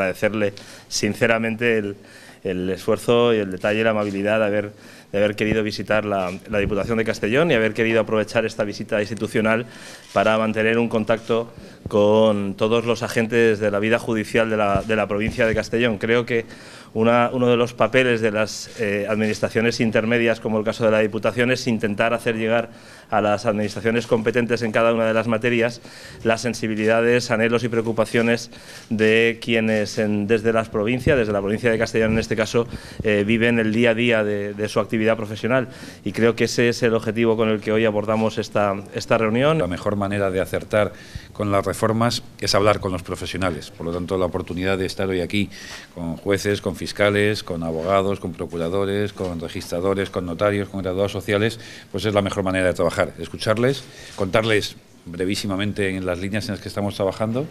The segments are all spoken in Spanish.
agradecerle sinceramente el esfuerzo y el detalle y la amabilidad de haber querido visitar la Diputación de Castellón y haber querido aprovechar esta visita institucional para mantener un contacto con todos los agentes de la vida judicial de la provincia de Castellón. Creo que uno de los papeles de las administraciones intermedias, como el caso de la Diputación, es intentar hacer llegar a las administraciones competentes en cada una de las materias las sensibilidades, anhelos y preocupaciones de quienes desde la provincia de Castellón en este caso, viven el día a día de su actividad profesional, y creo que ese es el objetivo con el que hoy abordamos esta reunión. La mejor manera de acertar con las reformas es hablar con los profesionales, por lo tanto la oportunidad de estar hoy aquí con jueces, con fiscales, con abogados, con procuradores, con registradores, con notarios, con graduados sociales, pues es la mejor manera de trabajar, escucharles, contarles brevísimamente en las líneas en las que estamos trabajando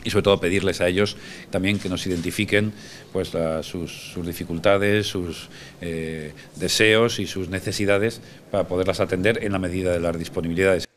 y sobre todo pedirles a ellos también que nos identifiquen pues sus dificultades, sus deseos y sus necesidades para poderlas atender en la medida de las disponibilidades.